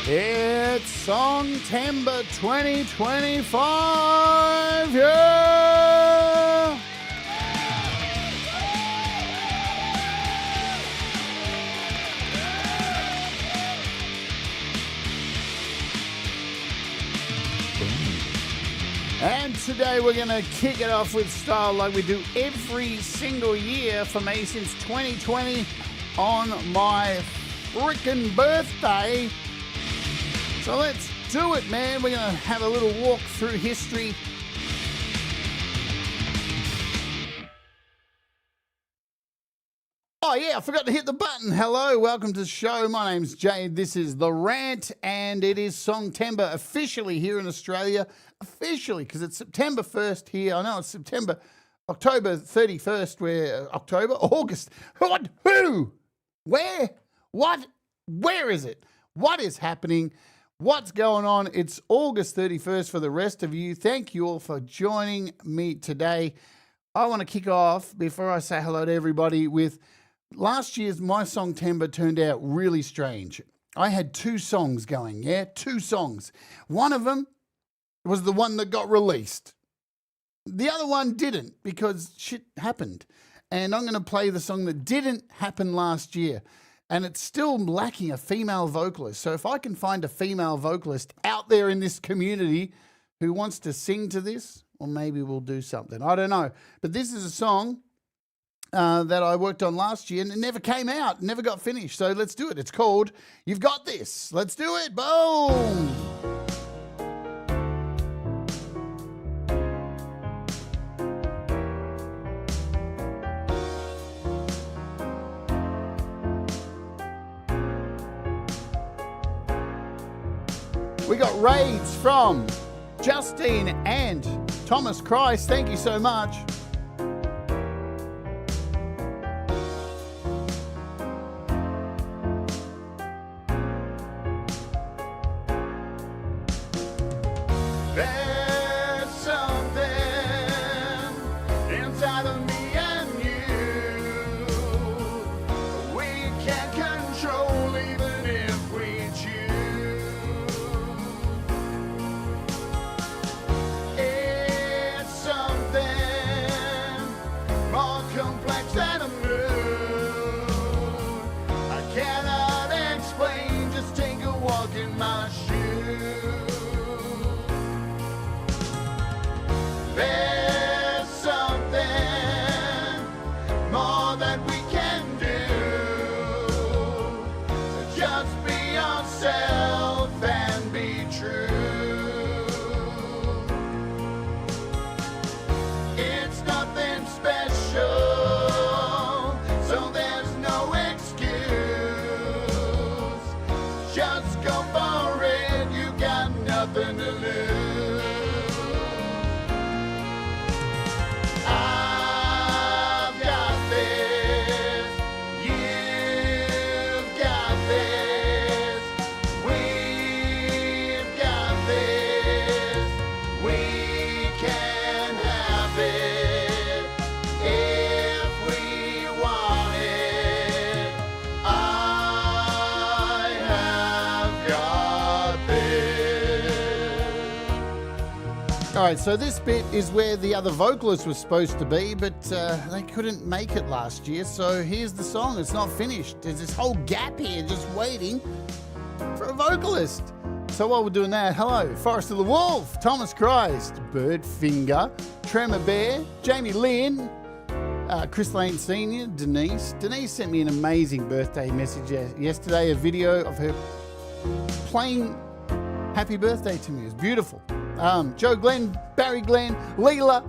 It's Songtember 2025, yeah! And today we're going to kick it off with Starr like we do every single year for me since 2020 on my frickin' birthday. So let's do it, man. We're going to have a little walk through history. Oh, yeah, I forgot to hit the button. Hello, welcome to the show. My name's Jade. This is The Rant, and it is Songtember officially here in Australia. Officially, because it's September 1st here. I know it's October 31st, August. What? Who? Where? What? Where is it? What is happening? What's going on? It's August 31st for the rest of you. Thank you all for joining me today. I want to kick off, before I say hello to everybody, with last year's My Songtember turned out really strange. I had two songs going, two songs. One of them was the one that got released. The other one didn't because shit happened. And I'm going to play the song that didn't happen last year. And it's still lacking a female vocalist. So if I can find a female vocalist out there in this community who wants to sing to this, or maybe we'll do something. I don't know. But this is a song that I worked on last year and it never came out, never got finished. So let's do it. It's called You've Got This. Let's do it. Boom. We got raids from Justine and Thomas Christ. Thank you so much. There's something inside of me and you we can't control even if we choose. It's something more complex than a moon. I cannot explain, just take a walk in my shoes. There's something more that we can do. Just be yourself and be true. It's nothing special, so there's no excuse. Just go for it, you got nothing to lose. I've got this, you've got this, we've got this, we can have it if we want it. I have got this. All right, so this bit is where the other vocalist was supposed to be, but they couldn't make it last year. So here's the song. It's not finished. There's this whole gap here just waiting for a vocalist. So while we're doing that, hello, Forest of the Wolf, Thomas Christ, Birdfinger, Tremor Bear, Jamie Lynn, Chris Lane Sr., Denise. Denise sent me an amazing birthday message yesterday, a video of her playing Happy Birthday to me. It was beautiful. Joe Glenn, Barry Glenn, Leela,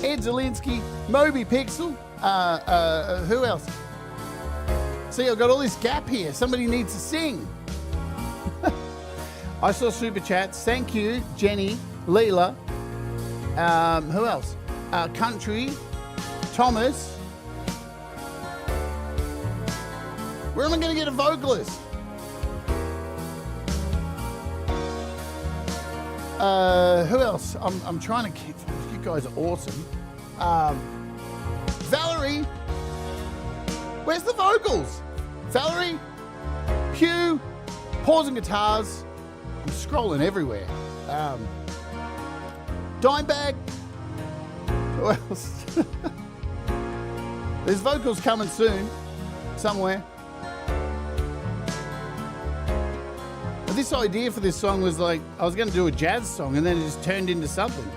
Ed Zielinski, Moby Pixel, who else? See, I've got all this gap here. Somebody needs to sing. I saw SuperChats. Thank you, Jenny, Leela. Who else? Country, Thomas. Where am I going to get a vocalist? Who else? I'm trying to keep. You guys are awesome. Valerie. Where's the vocals? Valerie, Hugh, pausing guitars, scrolling everywhere. Dimebag. Who else? There's vocals coming soon, somewhere. But this idea for this song was like, I was going to do a jazz song and then it just turned into something.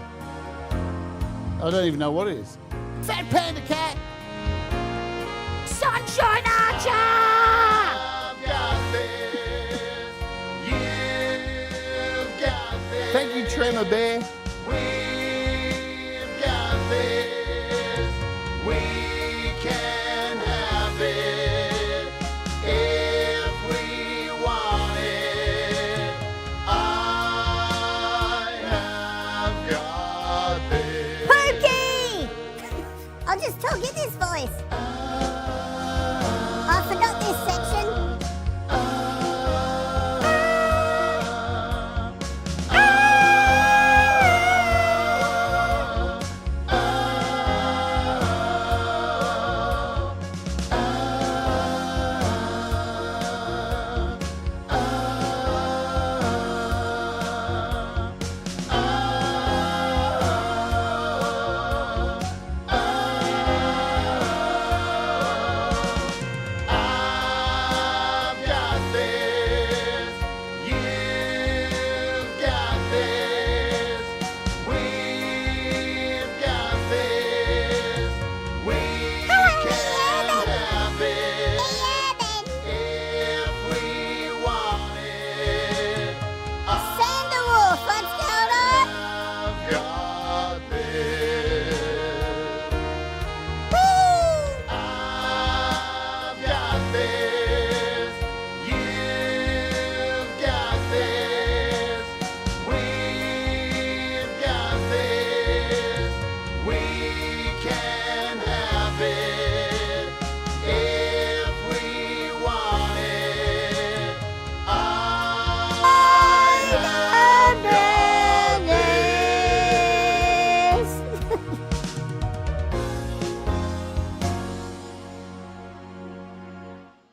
I don't even know what it is. Fat Panda Cat! Sunshine Archer! I've got this. You've got this. Thank you, Tremor Bear. We've got this. We can have it if we want it. I have got this. Pookie! I'll just talk in this voice. I forgot this section.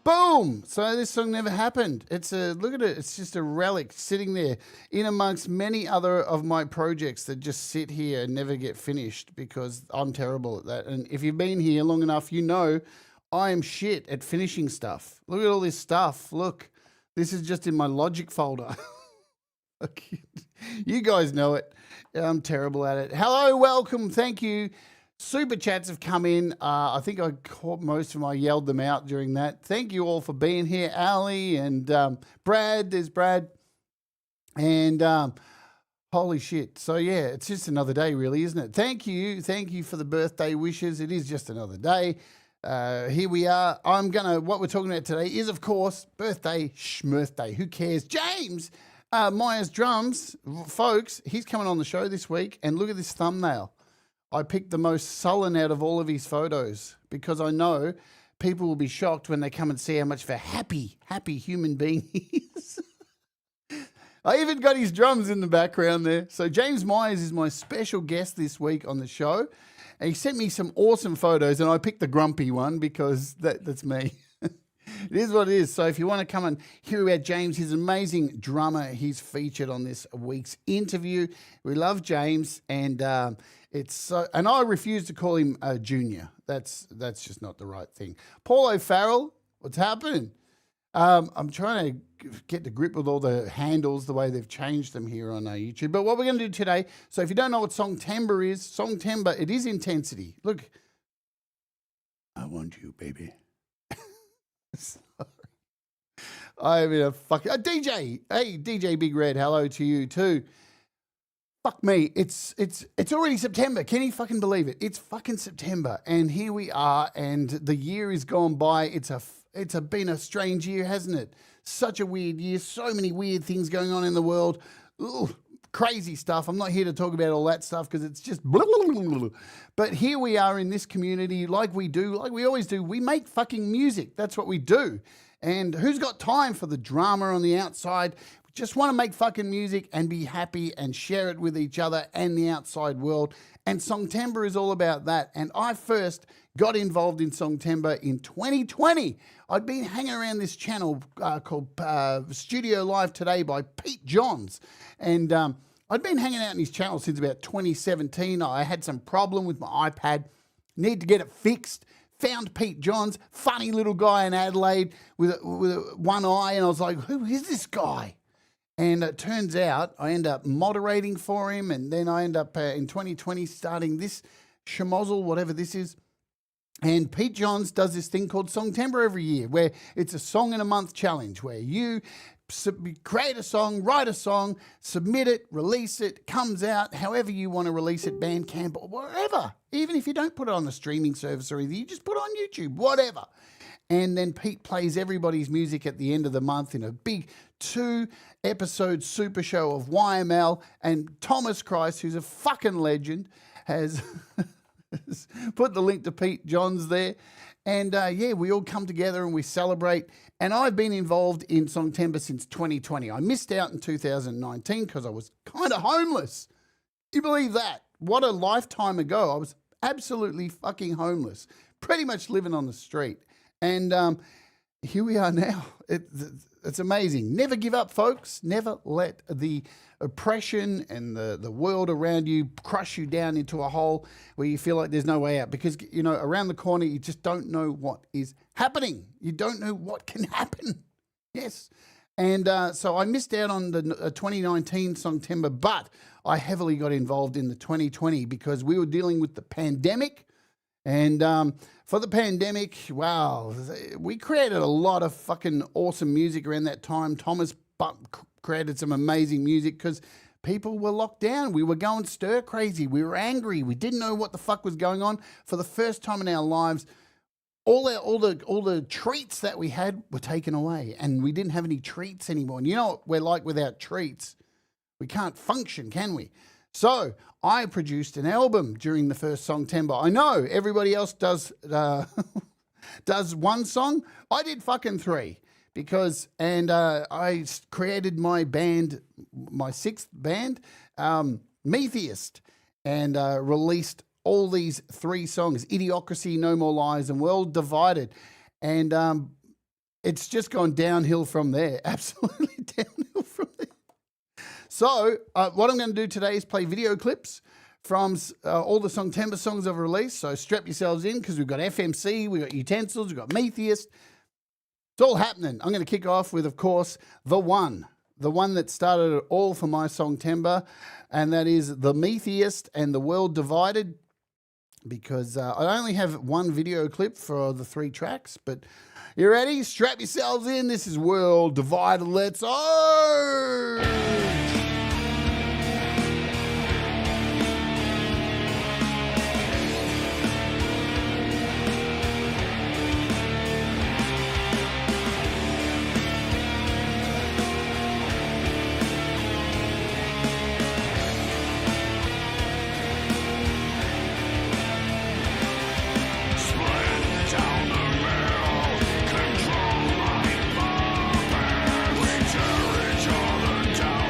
Boom! So this song never happened. It's a, look at it, it's just a relic sitting there in amongst many other of my projects that just sit here and never get finished because I'm terrible at that. And if you've been here long enough, you know I am shit at finishing stuff. Look at all this stuff. Look, this is just in my Logic folder. You guys know it. I'm terrible at it. Hello, welcome, thank you. Super chats have come in. I think I caught most of them. I yelled them out during that. Thank you all for being here. Ali and Brad. There's Brad. And holy shit. So, yeah, it's just another day, really, isn't it? Thank you. Thank you for the birthday wishes. It is just another day. Here we are. What we're talking about today is, of course, birthday, schmirthday. Who cares? James Myers Drums, folks, he's coming on the show this week. And look at this thumbnail. I picked the most sullen out of all of his photos because I know people will be shocked when they come and see how much of a happy human being he is. I even got his drums in the background there. So James Myers is my special guest this week on the show. And he sent me some awesome photos and I picked the grumpy one because that's me. It is what it is. So if you want to come and hear about James, he's an amazing drummer. He's featured on this week's interview. We love James and and I refuse to call him a junior. That's just not the right thing. Paul O'Farrell, what's happening? I'm trying to get to grip with all the handles, the way they've changed them here on YouTube. But what we're going to do today, so if you don't know what Songtember is, Songtember, it is intensity. Look, I want you, baby. Sorry. I'm in a fucking... DJ! Hey, DJ Big Red, hello to you too. Fuck me, it's already September. Can you fucking believe it? It's fucking September, and here we are, and the year is gone by. It's been a strange year, hasn't it? Such a weird year. So many weird things going on in the world. Ugh, crazy stuff. I'm not here to talk about all that stuff because it's just blah, blah, blah, blah. But here we are in this community, like we always do. We make fucking music. That's what we do. And who's got time for the drama on the outside? Just want to make fucking music and be happy and share it with each other and the outside world. And Songtember is all about that. And I first got involved in Songtember in 2020. I'd been hanging around this channel called Studio Live Today by Pete Johns, and I'd been hanging out in his channel since about 2017. I had some problem with my iPad, need to get it fixed. Found Pete Johns, funny little guy in Adelaide with one eye, and I was like, who is this guy? And it turns out I end up moderating for him, and then I end up in 2020 starting this schmozzle, whatever this is. And Pete Johns does this thing called Songtember every year, where it's a song in a month challenge, where you create a song, write a song, submit it, release it, comes out however you want to release it, Bandcamp or wherever. Even if you don't put it on the streaming service or anything, you just put it on YouTube, whatever. And then Pete plays everybody's music at the end of the month in a big 2-episode super show of YML. And Thomas Christ, who's a fucking legend, has put the link to Pete Johns there. And yeah, we all come together and we celebrate. And I've been involved in Songtember since 2020. I missed out in 2019 because I was kind of homeless. You believe that? What a lifetime ago. I was absolutely fucking homeless, pretty much living on the street. And here we are now. It's amazing. Never give up, folks. Never let the oppression and the world around you crush you down into a hole where you feel like there's no way out. Because, you know, around the corner, you just don't know what is happening. You don't know what can happen. Yes. And so I missed out on the 2019 Songtember, but I heavily got involved in the 2020 because we were dealing with the pandemic. And for the pandemic, wow, we created a lot of fucking awesome music around that time. Thomas created some amazing music because people were locked down. We were going stir crazy. We were angry. We didn't know what the fuck was going on. For the first time in our lives, all the treats that we had were taken away, and we didn't have any treats anymore. And you know what we're like without treats? We can't function, can we? So I produced an album during the first Songtember. I know everybody else does does one song. I did fucking 3 because, and I created my band, my 6th band, Metheist, and released all these 3 songs: Idiocracy, No More Lies, and World Divided. And it's just gone downhill from there. Absolutely downhill from there. So what I'm going to do today is play video clips from all the Songtember songs I've released. So strap yourselves in because we've got FMC, we've got Utensils, we've got Metheist. It's all happening. I'm going to kick off with, of course, the one that started it all for my Songtember, and that is the Metheist and the World Divided, because I only have one video clip for the 3 tracks. But you ready? Strap yourselves in. This is World Divided. Let's go! Control my mind, we tear each other down.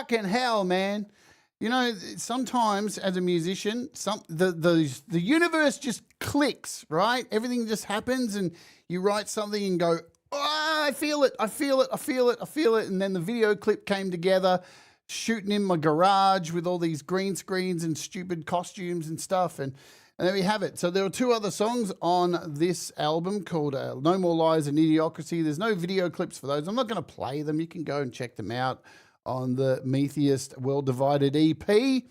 fucking hell, man. You know, sometimes as a musician, the universe just clicks, right? Everything just happens and you write something and go, oh, I feel it, I feel it, I feel it, I feel it. And then the video clip came together, shooting in my garage with all these green screens and stupid costumes and stuff. And there we have it. So there are 2 other songs on this album called No More Lies and Idiocracy. There's no video clips for those. I'm not going to play them. You can go and check them out on the Metheist World Divided EP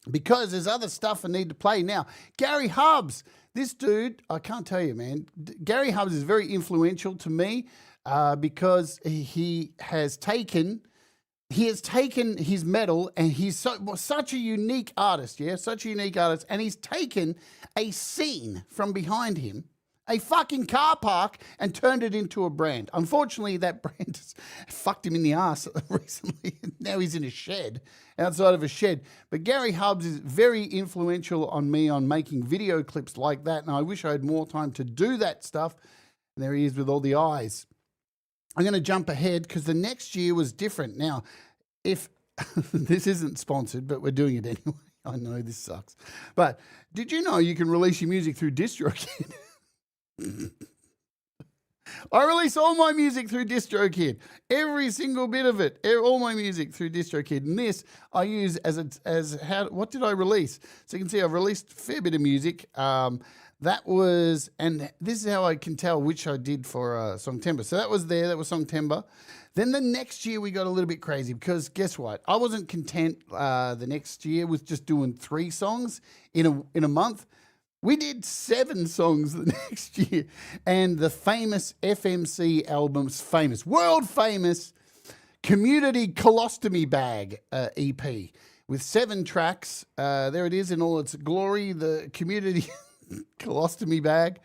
because there's other stuff I need to play. Now, Gary Hubbs, this dude, I can't tell you, man. Gary Hubbs is very influential to me because he has taken his metal, and he's such a unique artist, such a unique artist, and he's taken a scene from behind him, a fucking car park, and turned it into a brand. Unfortunately, that brand has fucked him in the ass recently. Now he's in a shed, outside of a shed. But Gary Hubbs is very influential on me on making video clips like that, and I wish I had more time to do that stuff. And there he is with all the eyes. I'm going to jump ahead because the next year was different. Now, if this isn't sponsored, but we're doing it anyway. I know this sucks. But did you know you can release your music through DistroKid? I release all my music through DistroKid. Every single bit of it. All my music through DistroKid. And this I use what did I release? So you can see I've released a fair bit of music. That was, and this is how I can tell which I did for Songtember. So that was that was Songtember. Then the next year we got a little bit crazy because guess what? I wasn't content the next year with just doing 3 songs in a month. We did 7 songs the next year. And the famous FMC album's world famous Community Colostomy Bag EP with 7 tracks. There it is in all its glory, the Community Colostomy Bag,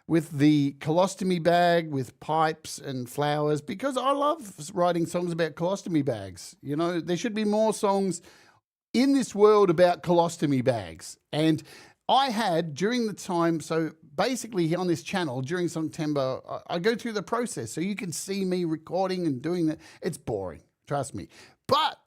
with the colostomy bag with pipes and flowers, because I love writing songs about colostomy bags. You know, there should be more songs in this world about colostomy bags. And I had, during the time, so basically on this channel, during Songtember, I go through the process. So you can see me recording and doing that. It's boring, trust me. But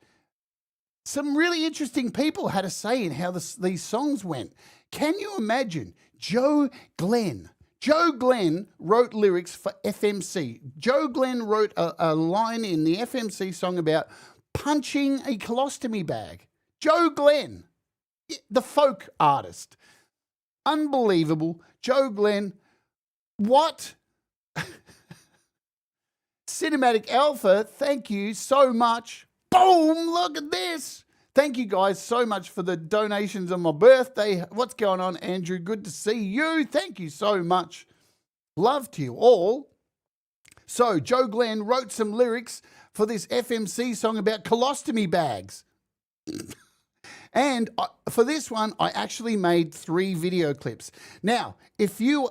some really interesting people had a say in how these songs went. Can you imagine Joe Glenn? Joe Glenn wrote lyrics for FMC. Joe Glenn wrote a line in the FMC song about punching a colostomy bag. Joe Glenn, the folk artist. Unbelievable. Joe Glenn, what? Cinematic Alpha, thank you so much. Boom, look at this. Thank you guys so much for the donations on my birthday. What's going on, Andrew? Good to see you. Thank you so much. Love to you all. So Joe Glenn wrote some lyrics for this FMC song about colostomy bags. And for this one, I actually made 3 video clips. Now, if you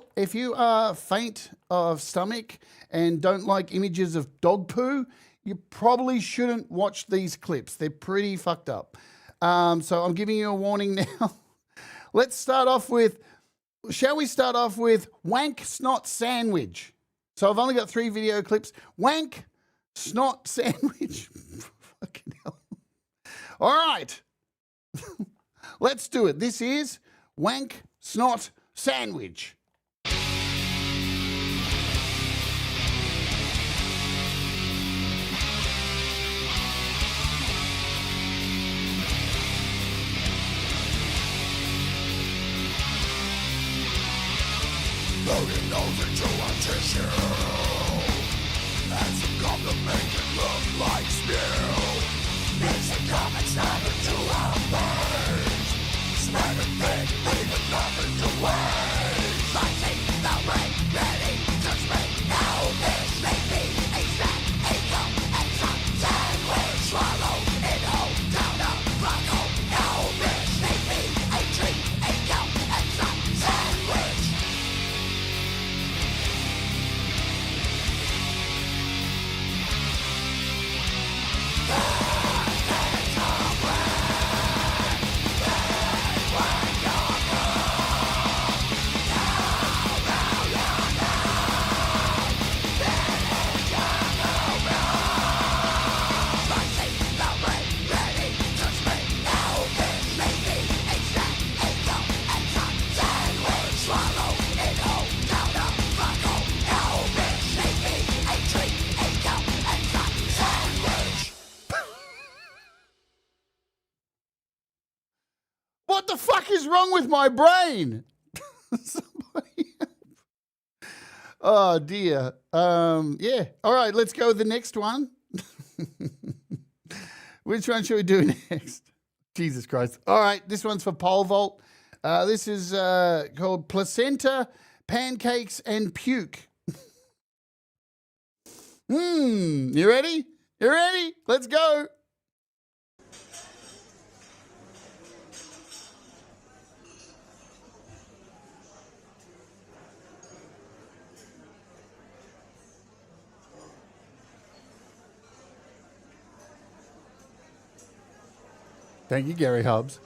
are faint of stomach and don't like images of dog poo, you probably shouldn't watch these clips. They're pretty fucked up. So I'm giving you a warning now. Let's start off with, shall we start off with Wank Snot Sandwich? So I've only got 3 video clips. Wank Snot Sandwich. Fucking hell. All right. Let's do it. This is Wank Snot Sandwich. Loading nose into a tissue. And some gum to make it look like spew. Mixing gum and snap into a burst. Spread it thick, leaving nothing to waste. Lighting the rain, ready to spring. Now this may be a snack, a gum and some sandwich. Swallow it whole down a frog hole. Now this may be a treat, a gum and some sandwich. What the fuck is wrong with my brain? Somebody. Oh dear. Yeah. All right, let's go with the next one. Which one should we do next? Jesus Christ. All right, this one's for pole vault. This is called Placenta, Pancakes, and Puke. You ready? You ready? Let's go. Thank you, Gary Hubbs.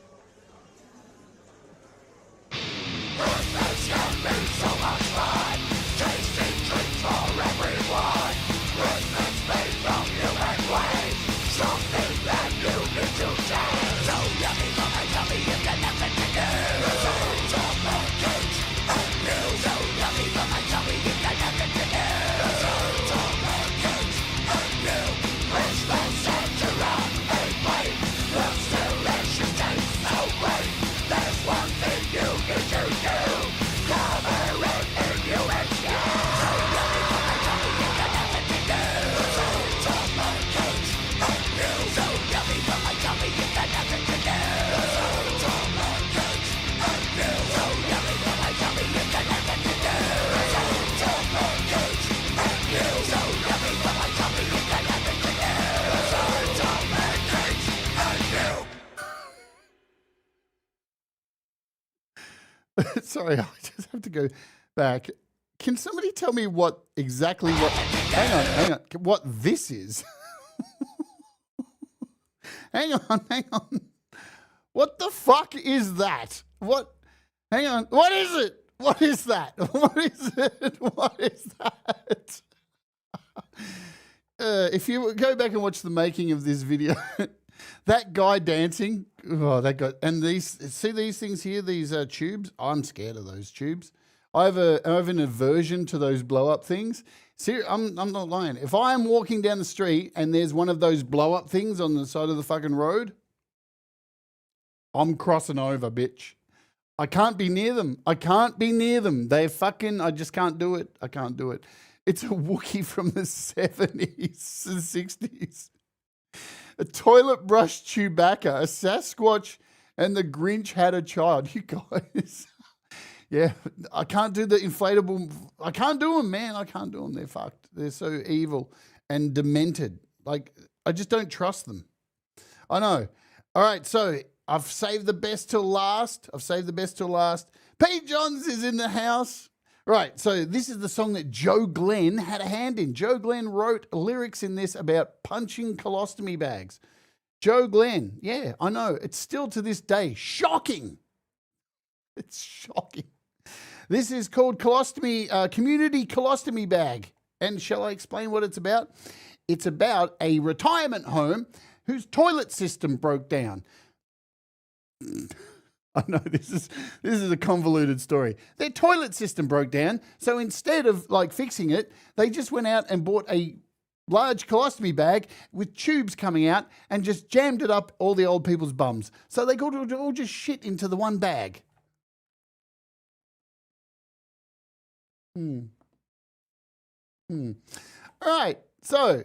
Sorry, I just have to go back. Can somebody tell me what hang on, what this is? hang on. What the fuck is that? Hang on, what is it? What is that? What is it? What is that? If you go back and watch the making of this video, that guy dancing, that guy, and these things here, these tubes. I'm scared of those tubes. I have an aversion to those blow up things. See, I'm not lying. If I'm walking down the street and there's one of those blow up things on the side of the fucking road, I'm crossing over, bitch. I can't be near them. They're fucking. I just can't do it. I can't do it. It's a Wookiee from the 70s and 60s. A toilet brush Chewbacca, a Sasquatch, and the Grinch had a child. You guys. Yeah, I can't do the inflatable. I can't do them, man. I can't do them. They're fucked. They're so evil and demented. Like, I just don't trust them. I know. All right, so I've saved the best till last. Pete Johns is in the house. Right, so this is the song that Joe Glenn had a hand in. Joe Glenn wrote lyrics in this about punching colostomy bags. Joe Glenn, yeah, I know. It's still to this day shocking. It's shocking. This is called Community Colostomy Bag. And shall I explain what it's about? It's about a retirement home whose toilet system broke down. I know this is a convoluted story. Their toilet system broke down, so instead of fixing it, they just went out and bought a large colostomy bag with tubes coming out and just jammed it up all the old people's bums. So they got to all just shit into the one bag. All right, so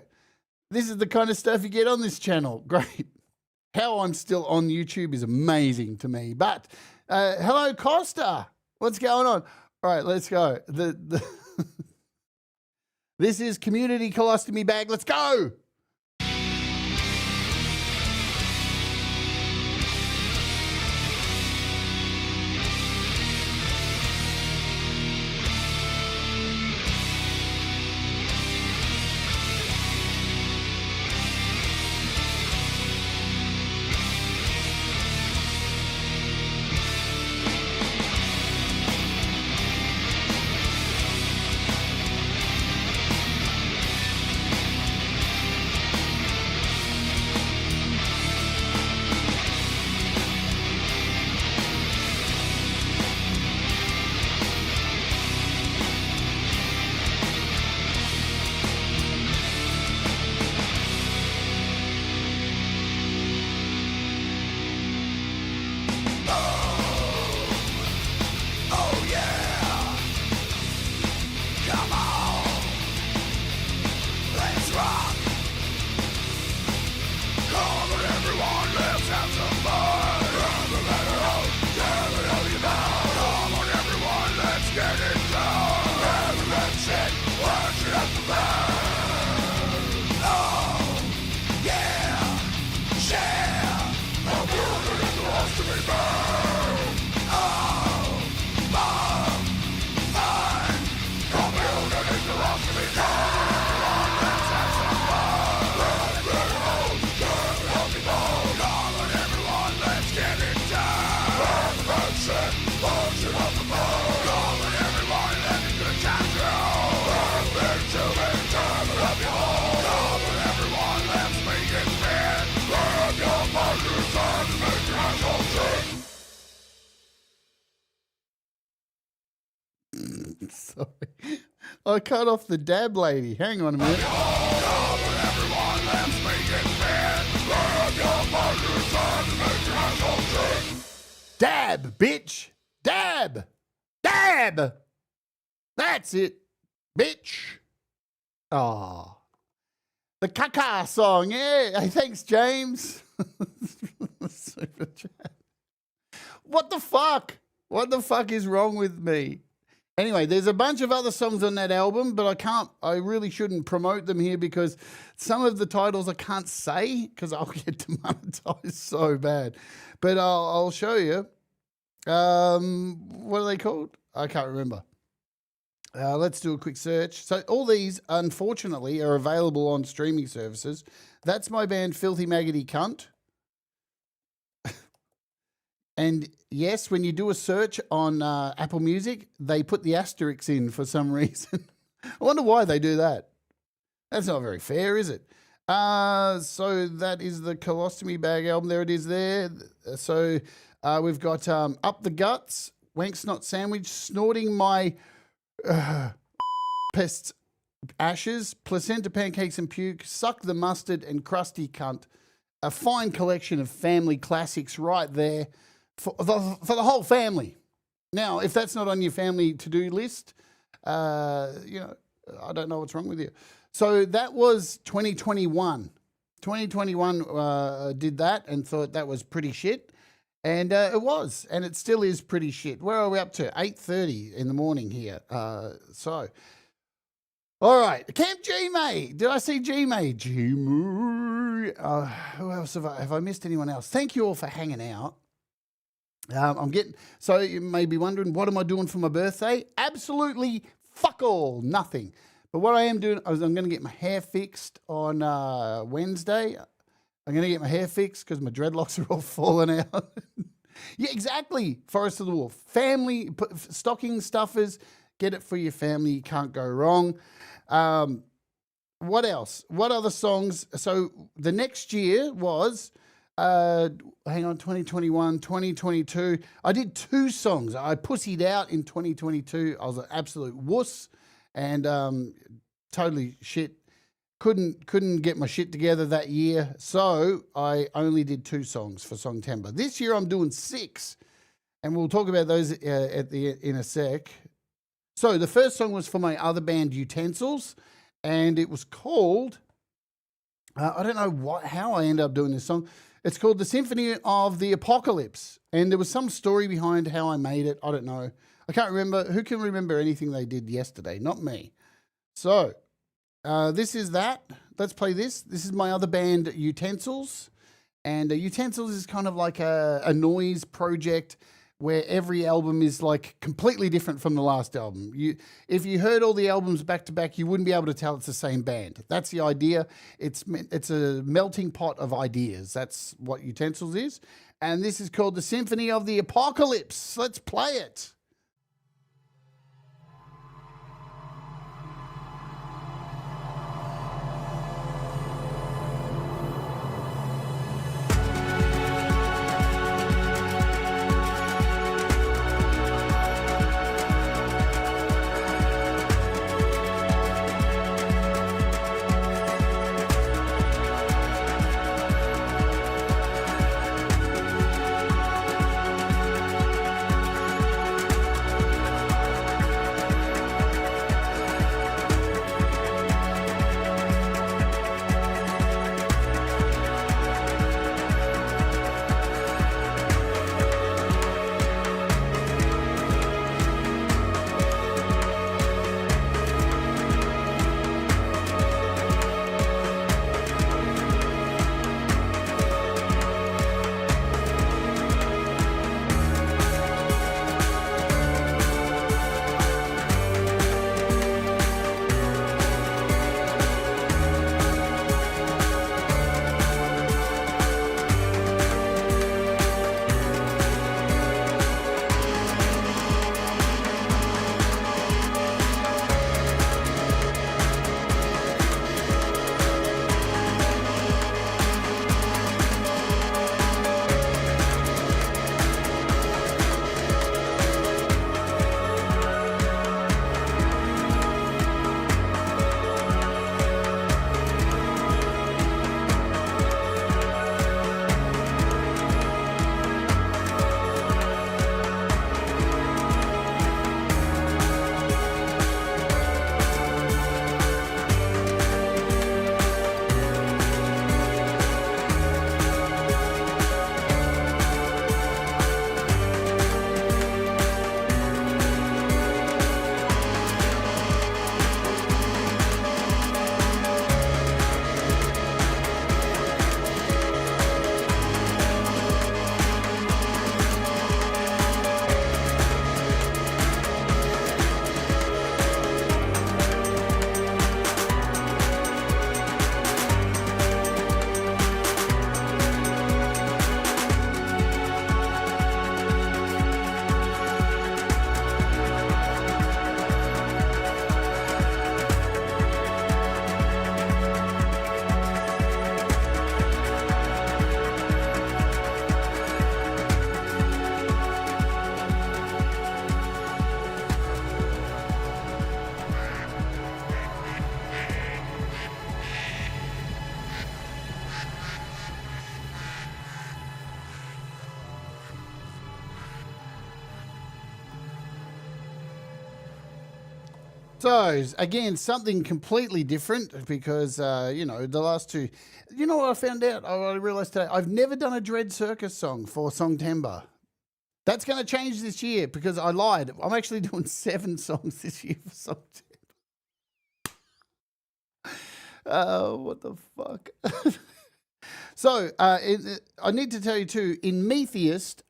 this is the kind of stuff you get on this channel. Great. How I'm still on YouTube is amazing to me. But hello, Costa. What's going on? All right, let's go. This is Community Colostomy Bag. Let's go. Sorry. I cut off the dab lady. Hang on a minute. Dab, bitch. Dab. Dab. That's it, bitch. Oh. The caca song, yeah. Hey, thanks, James. Super chat. What the fuck? What the fuck is wrong with me? Anyway, there's a bunch of other songs on that album, but I really shouldn't promote them here because some of the titles I can't say because I'll get demonetized so bad. But I'll show you. What are they called? I can't remember. Let's do a quick search. So all these, unfortunately, are available on streaming services. That's my band, Filthy Maggoty Cunt. And yes, when you do a search on Apple Music, they put the asterisks in for some reason. I wonder why they do that. That's not very fair, is it? So that is the Colostomy Bag album. There it is there. So we've got Up the Guts, Wank Snot Sandwich, Snorting My Pest's Ashes, Placenta Pancakes and Puke, Suck the Mustard, and Crusty Cunt. A fine collection of family classics right there. For the whole family. Now, if that's not on your family to-do list, I don't know what's wrong with you. So that was 2021. 2021 did that and thought that was pretty shit. And it was, and it still is pretty shit. Where are we up to? 8:30 in the morning here. All right. Camp G-May. Did I see G-May? G-May. Who else have I missed anyone else? Thank you all for hanging out. So you may be wondering, what am I doing for my birthday? Absolutely fuck all, nothing. But what I am doing is I'm going to get my hair fixed on Wednesday. I'm going to get my hair fixed because my dreadlocks are all falling out. Yeah, exactly. Forest of the Wolf. Family, stocking stuffers, get it for your family. You can't go wrong. What else? What other songs? So the next year was... hang on, 2021, 2022. I did 2 songs. I pussied out in 2022. I was an absolute wuss and totally shit. Couldn't get my shit together that year. So I only did 2 songs for Songtember. This year I'm doing 6. And we'll talk about those in a sec. So the first song was for my other band, Utensils. And it was called, I don't know how I ended up doing this song. It's called The Symphony of the Apocalypse. And there was some story behind how I made it. I don't know. I can't remember. Who can remember anything they did yesterday? Not me. So, this is that. Let's play this. This is my other band, Utensils. And Utensils is kind of like a noise project where every album is like completely different from the last album. If you heard all the albums back to back, you wouldn't be able to tell it's the same band. That's the idea. It's a melting pot of ideas. That's what Utensils is. And this is called The Symphony of the Apocalypse. Let's play it. So, again, something completely different because, the last two. You know what I found out? I realized today I've never done a DreadCircus song for Songtember. That's going to change this year because I lied. I'm actually doing 7 songs this year for Songtember. What the fuck? So I need to tell you too. In Metheist,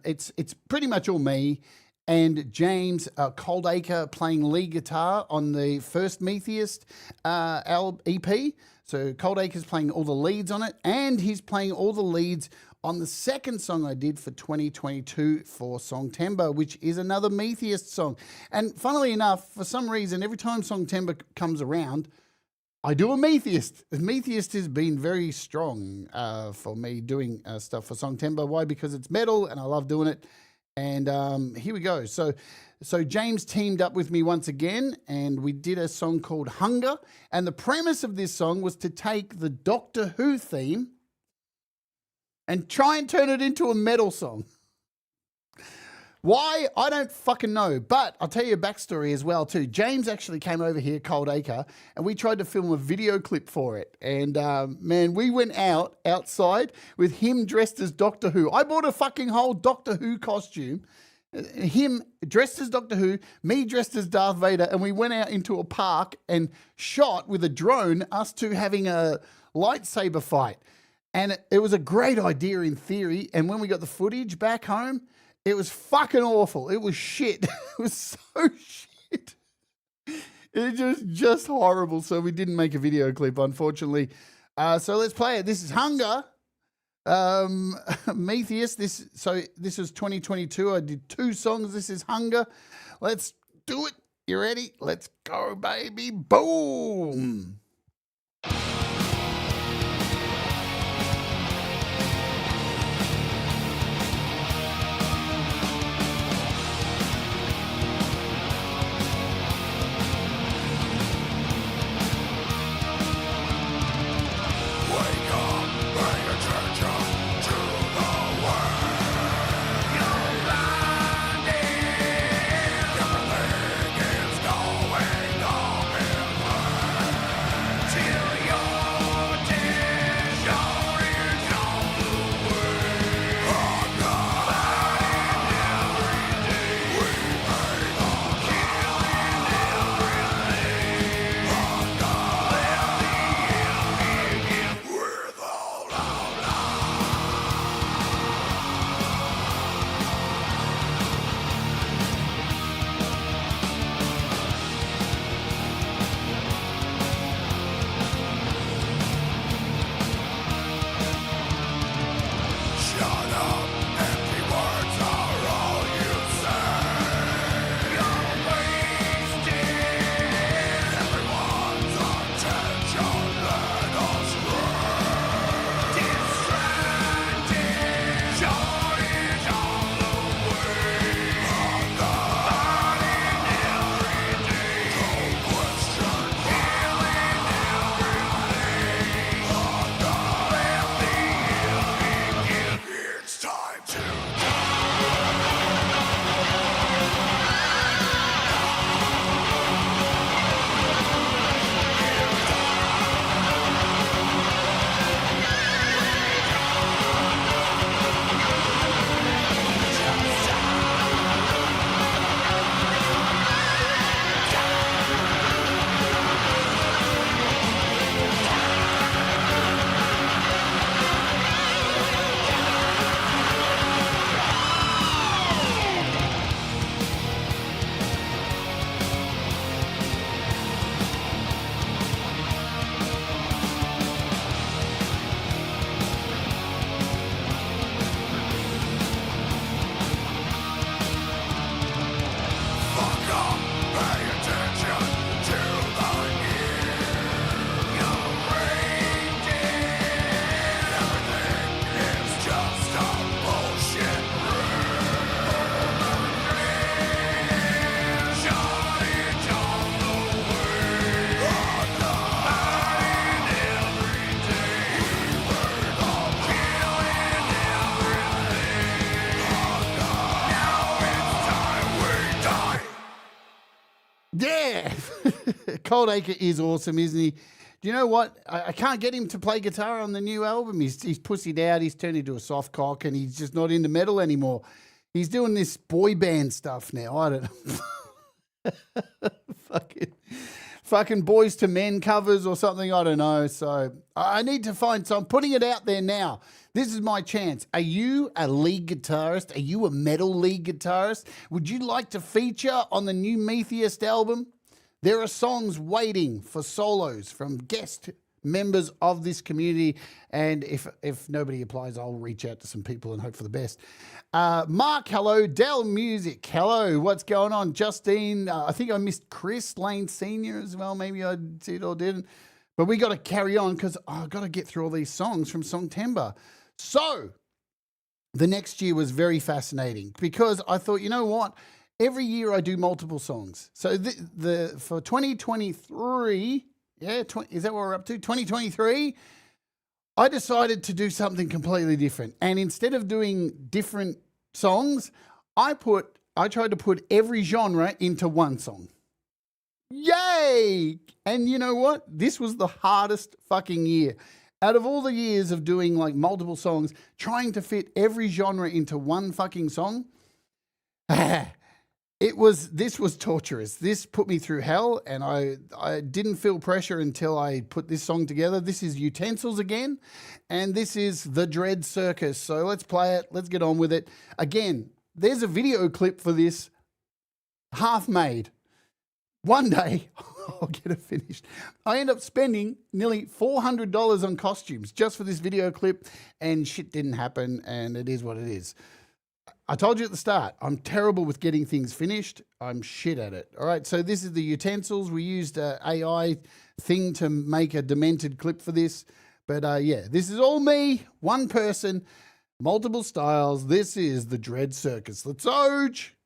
it's pretty much all me and James Coldacre playing lead guitar on the first Metheist EP. So Coldacre's playing all the leads on it, and he's playing all the leads on the second song I did for 2022 for Songtember, which is another Metheist song. And funnily enough, for some reason, every time Songtember comes around, I do a Metheist. Metheist has been very strong for me doing stuff for Songtember. Why? Because it's metal and I love doing it. And here we go. So James teamed up with me once again and we did a song called Hunger. And the premise of this song was to take the Doctor Who theme and try and turn it into a metal song. Why? I don't fucking know. But I'll tell you a backstory as well too. James actually came over here, Coldacre, and we tried to film a video clip for it. And man, we went outside with him dressed as Doctor Who. I bought a fucking whole Doctor Who costume. Him dressed as Doctor Who, me dressed as Darth Vader, and we went out into a park and shot with a drone us two having a lightsaber fight. And it was a great idea in theory. And when we got the footage back home, it was fucking awful. It was shit. It was so shit. It was just horrible. So we didn't make a video clip, unfortunately. So let's play it. This is Hunger. Metheist. This was 2022. I did 2 songs. This is Hunger. Let's do it. You ready? Let's go, baby. Boom. Yeah. Cold Acre is awesome, isn't he? Do you know what? I can't get him to play guitar on the new album. He's pussied out. He's turned into a soft cock and he's just not into metal anymore. He's doing this boy band stuff now. I don't know. Fucking Boys to Men covers or something. I don't know. So I need to find some. I'm putting it out there now. This is my chance. Are you a lead guitarist? Are you a metal lead guitarist? Would you like to feature on the new Metheist album? There are songs waiting for solos from guest members of this community. And if nobody applies, I'll reach out to some people and hope for the best. Mark, hello. Dell Music, hello. What's going on? Justine, I think I missed Chris Lane Sr. as well. Maybe I did or didn't. But we got to carry on because I've got to get through all these songs from Songtember. So the next year was very fascinating because I thought, you know what? Every year I do multiple songs. So for 2023, is that what we're up to? 2023, I decided to do something completely different. And instead of doing different songs, I tried to put every genre into one song. Yay! And you know what? This was the hardest fucking year. Out of all the years of doing like multiple songs, trying to fit every genre into one fucking song, this was torturous. This put me through hell, and I didn't feel pressure until I put this song together. This is Utensils again, and this is the DreadCircus. So let's play it. Let's get on with it. Again, there's a video clip for this, half made. One day, I'll get it finished. I end up spending nearly $400 on costumes just for this video clip, and shit didn't happen, and it is what it is. I told you at the start, I'm terrible with getting things finished. I'm shit at it. All right, so this is the Utensils. We used an AI thing to make a demented clip for this. But yeah, this is all me, one person, multiple styles. This is the DreadCircus. Let's oge.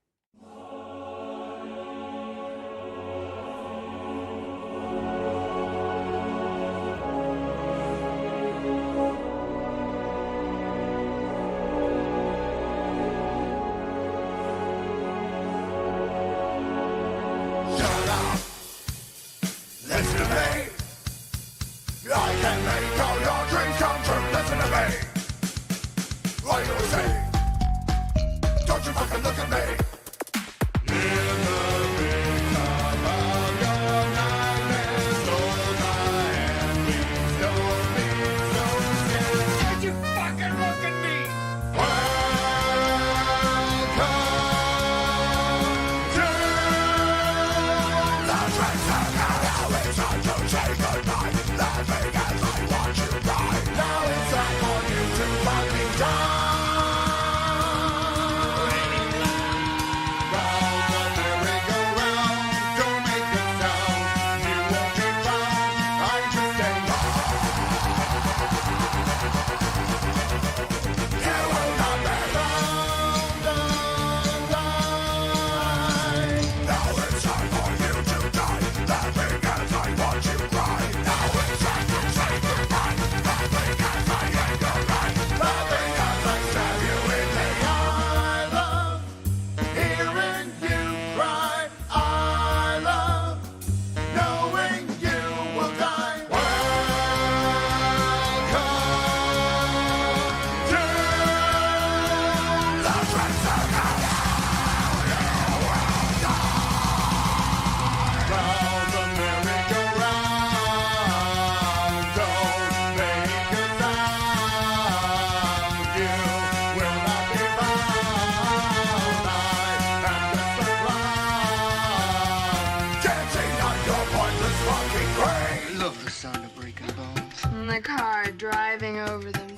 The car driving over them.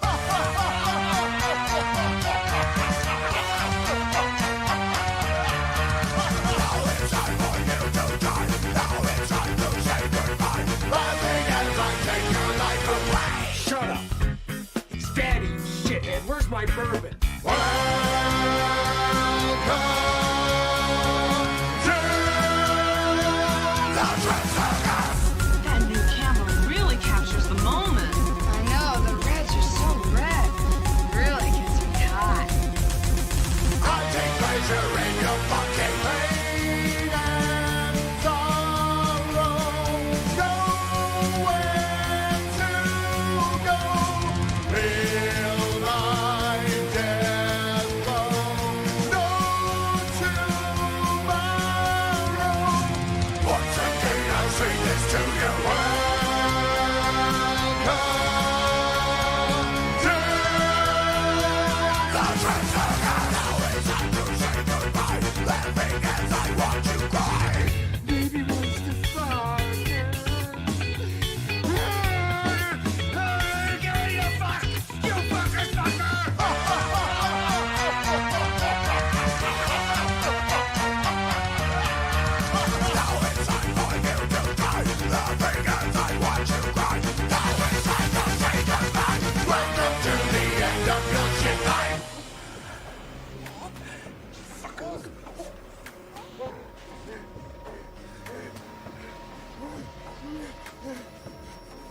Shut up! It's Daddy, you shithead. Where's my bourbon? That new camera really captures the moment. I know, the reds are so red. Really gets me hot. I take pleasure in your fucking pain and sorrow. Baby wants to fuck. Give me a fuck! You fucker sucker!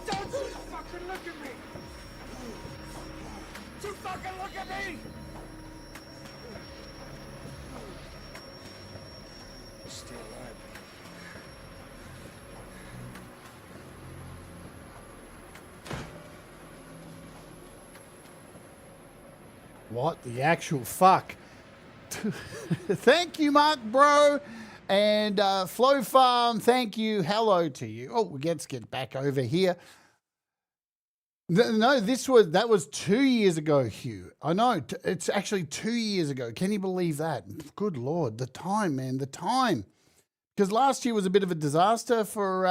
Don't you fucking look at me! Don't you fucking look at me! Stay alive. What the actual fuck? Thank you, Mark, bro. And Flow Farm, thank you. Hello to you. Oh, let's get back over here. No, that was 2 years ago, Hugh. I know. It's actually 2 years ago. Can you believe that? Good Lord. The time, man. The time. Because last year was a bit of a disaster for,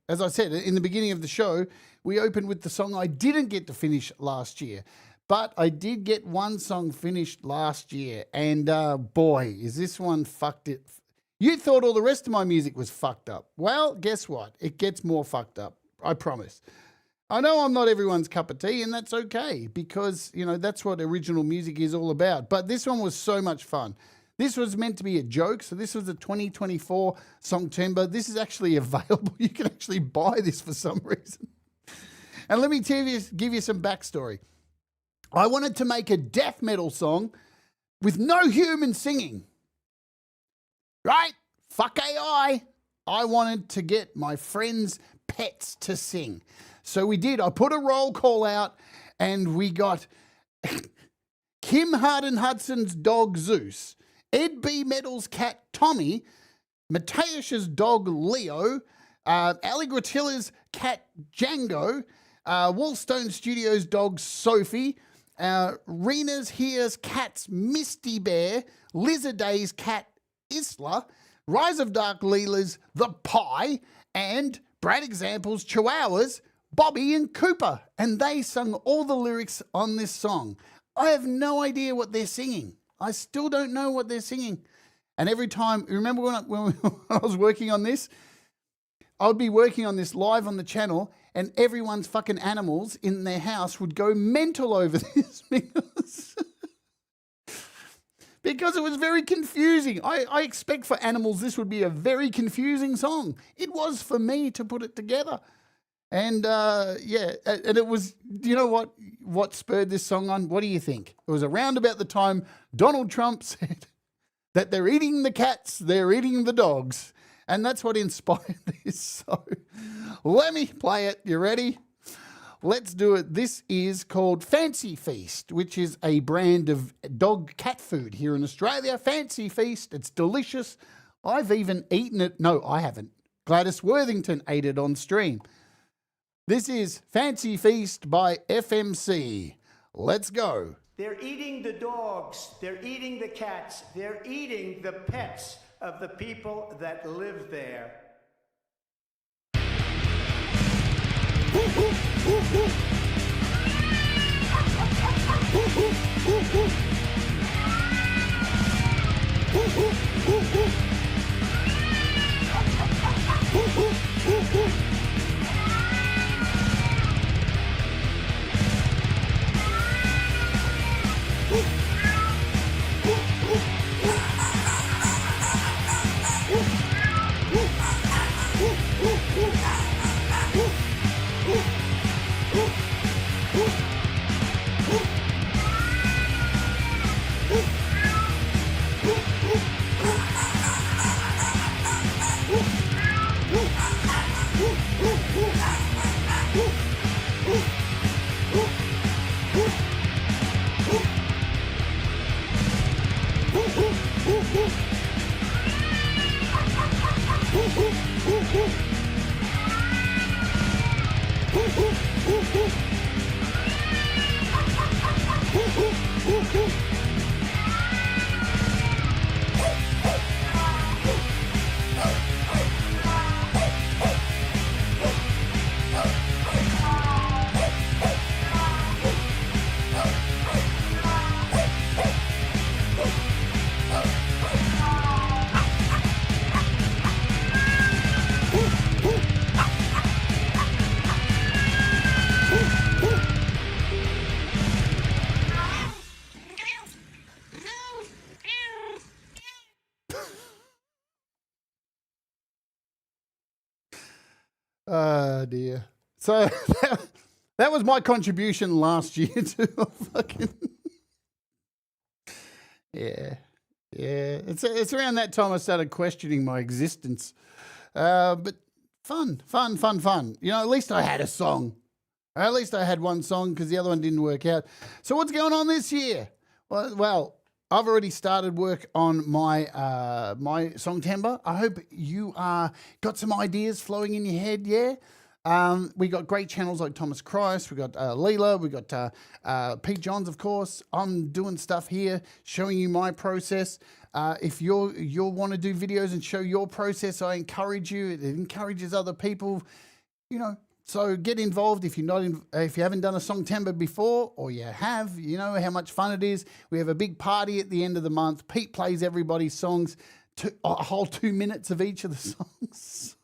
as I said, in the beginning of the show, we opened with the song I didn't get to finish last year. But I did get one song finished last year, and boy, is this one fucked it. You thought all the rest of my music was fucked up. Well, guess what? It gets more fucked up. I promise. I know I'm not everyone's cup of tea, and that's okay, because, you know, that's what original music is all about. But this one was so much fun. This was meant to be a joke, so this was the 2024 Songtember. This is actually available. You can actually buy this for some reason. And let me give you some backstory. I wanted to make a death metal song with no human singing. Right? Fuck AI. I wanted to get my friends' pets to sing. So we did. I put a roll call out and we got Kim Harden Hudson's dog Zeus, Ed B. Metal's cat Tommy, Mateusz's dog Leo, Ali Gratilla's cat Django, Wallstone Studios' dog Sophie, Rena's Here's cat's Misty Bear, Lizard Day's cat Isla, Rise of Dark Leela's The Pie, and Brad Example's Chihuahuas, Bobby and Cooper. And they sung all the lyrics on this song. I have no idea what they're singing. I still don't know what they're singing. And every time, remember when I was working on this? I would be working on this live on the channel, and everyone's fucking animals in their house would go mental over this because it was very confusing. I expect for animals this would be a very confusing song. It was for me to put it together. And yeah, and it was, you know what spurred this song on? What do you think? It was around about the time Donald Trump said that they're eating the cats, they're eating the dogs. And that's what inspired this. So let me play it. You ready? Let's do it. This is called Fancy Feast, which is a brand of dog cat food here in Australia. Fancy Feast. It's delicious. I've even eaten it. No, I haven't. Gladys Worthington ate it on stream. This is Fancy Feast by FMC. Let's go. They're eating the dogs. They're eating the cats. They're eating the pets of the people that live there. Oh dear. So that was my contribution last year to fucking yeah. It's around that time I started questioning my existence. But fun. You know, at least I had a song. Or at least I had one song because the other one didn't work out. So what's going on this year? Well, I've already started work on my my Songtember. I hope you got some ideas flowing in your head, yeah? We got great channels like Thomas Christ, we got Leela, we got Pete Johns, of course. I'm doing stuff here, showing you my process. If you want to do videos and show your process, I encourage you. It encourages other people, you know. So get involved if you're not if you haven't done a Songtember before, or you have, you know how much fun it is. We have a big party at the end of the month. Pete plays everybody's songs, a whole 2 minutes of each of the songs.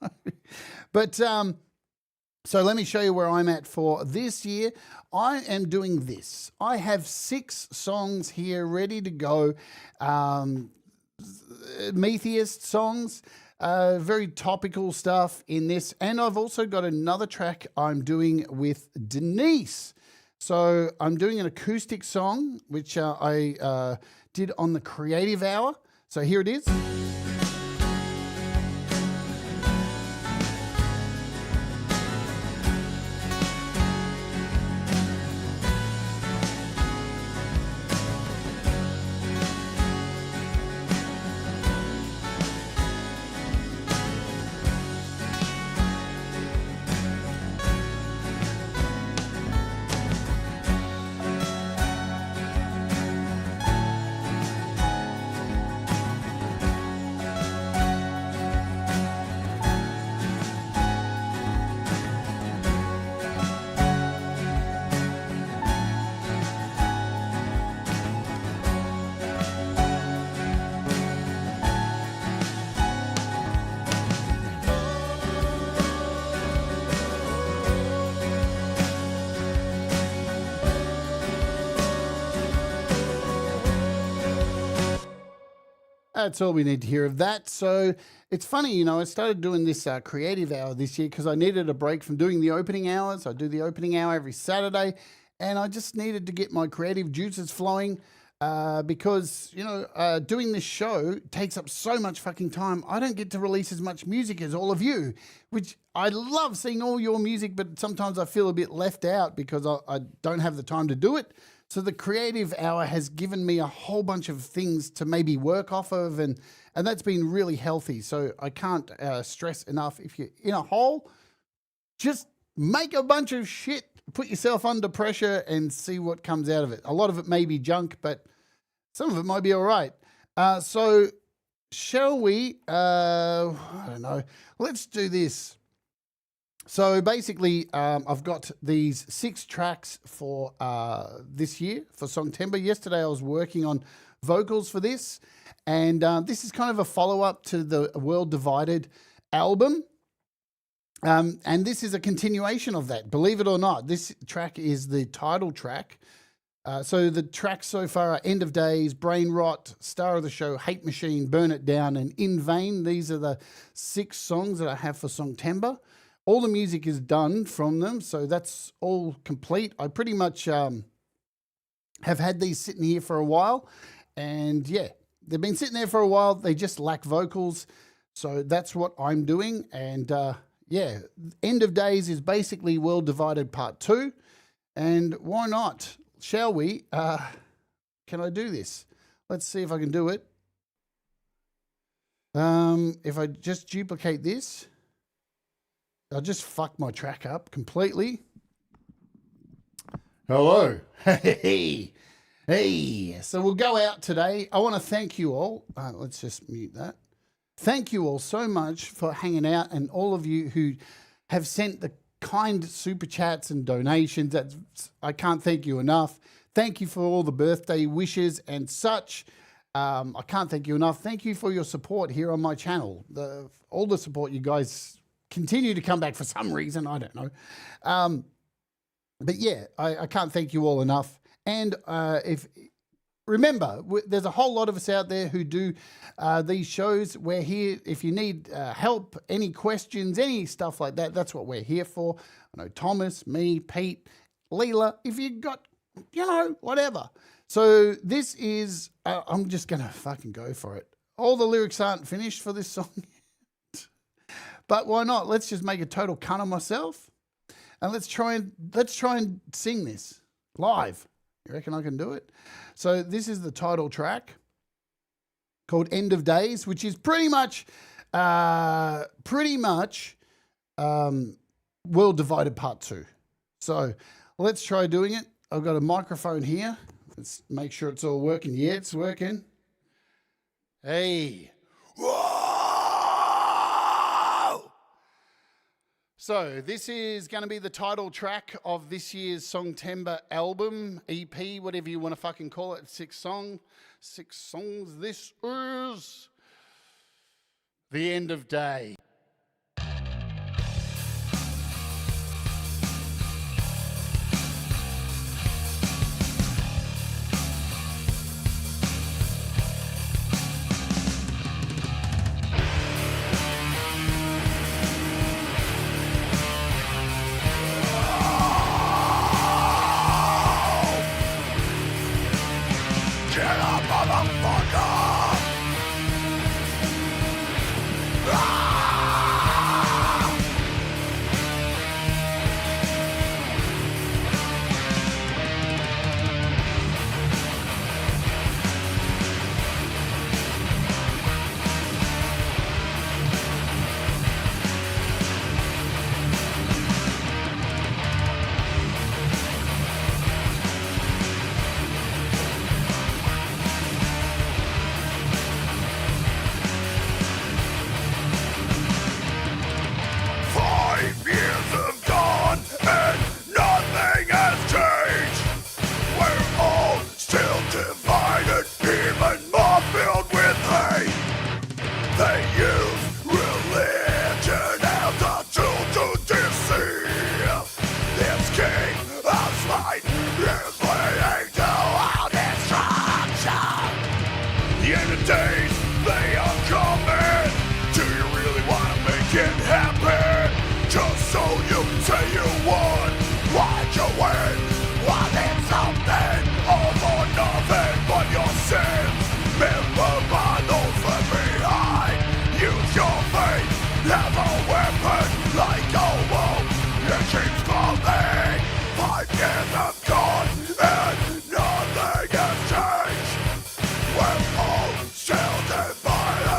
So let me show you where I'm at for this year. I am doing this. I have 6 songs here ready to go. Metheist songs. Very topical stuff in this. And I've also got another track I'm doing with Denise. So I'm doing an acoustic song, which I did on the Creative Hour. So here it is. That's all we need to hear of that. So it's funny, you know, I started doing this creative hour this year because I needed a break from doing the opening hours. I do the opening hour every Saturday, and I just needed to get my creative juices flowing because, you know, doing this show takes up so much fucking time. I don't get to release as much music as all of you, which I love seeing all your music, but sometimes I feel a bit left out because I don't have the time to do it. So the creative hour has given me a whole bunch of things to maybe work off of, and that's been really healthy. So I can't stress enough, if you're in a hole, just make a bunch of shit, put yourself under pressure and see what comes out of it. A lot of it may be junk, but some of it might be all right. So shall we, I don't know, let's do this. So basically, I've got these 6 tracks for this year, for Songtember. Yesterday I was working on vocals for this, and this is kind of a follow-up to the World Divided album. And this is a continuation of that, believe it or not. This track is the title track. So the tracks so far are End of Days, Brain Rot, Star of the Show, Hate Machine, Burn It Down, and In Vain. These are the 6 songs that I have for Songtember. All the music is done from them, so that's all complete. I pretty much have had these sitting here for a while, and yeah, they've been sitting there for a while. They just lack vocals, so that's what I'm doing. And yeah, End of Days is basically World Divided Part 2, and why not? Shall we? Can I do this? Let's see if I can do it. If I just duplicate this, I'll just fuck my track up completely. Hello. Hey. Hey, so we'll go out today. I want to thank you all. Let's just mute that. Thank you all so much for hanging out, and all of you who have sent the kind super chats and donations. I can't thank you enough. Thank you for all the birthday wishes and such. I can't thank you enough. Thank you for your support here on my channel. All the support you guys continue to come back for some reason. I don't know. But yeah, I can't thank you all enough. And remember, there's a whole lot of us out there who do these shows. We're here if you need help, any questions, any stuff like that. That's what we're here for. I know Thomas, me, Pete, Leela, if you got, whatever. So this is, I'm just going to fucking go for it. All the lyrics aren't finished for this song yet. But why not? Let's just make a total cunt of myself. And let's try and sing this live. You reckon I can do it? So this is the title track called End of Days, which is pretty much World Divided Part 2. So let's try doing it. I've got a microphone here. Let's make sure it's all working. Yeah, it's working. Hey. So this is going to be the title track of this year's Songtember album, EP, whatever you want to fucking call it. 6 songs. This is The End of Day. We're all still divided.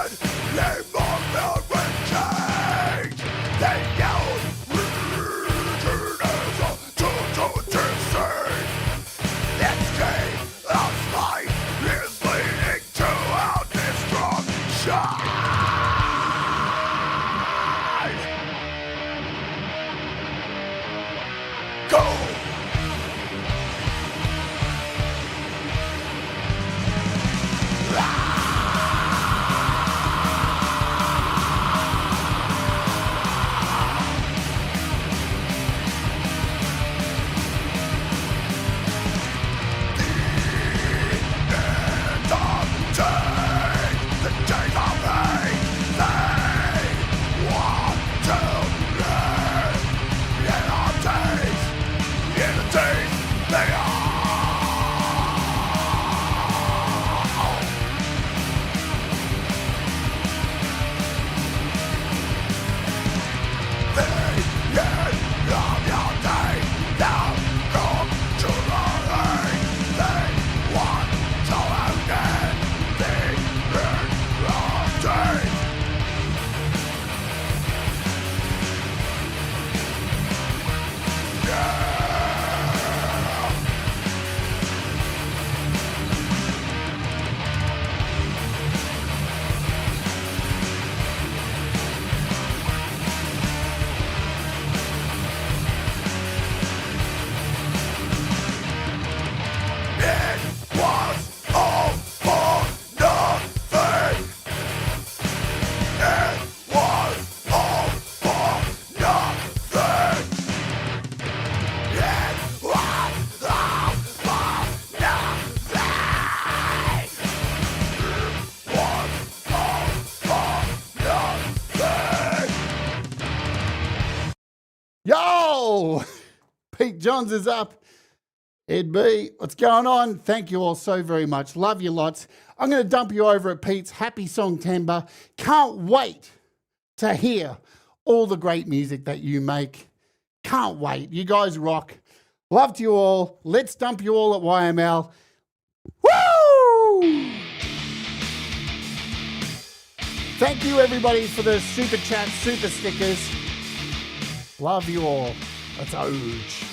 Pete Johns is up. Ed B, what's going on? Thank you all so very much. Love you lots. I'm going to dump you over at Pete's. Happy Songtember. Can't wait to hear all the great music that you make. Can't wait. You guys rock. Love to you all. Let's dump you all at YML. Woo! Thank you, everybody, for the super chat, super stickers. Love you all. That's huge.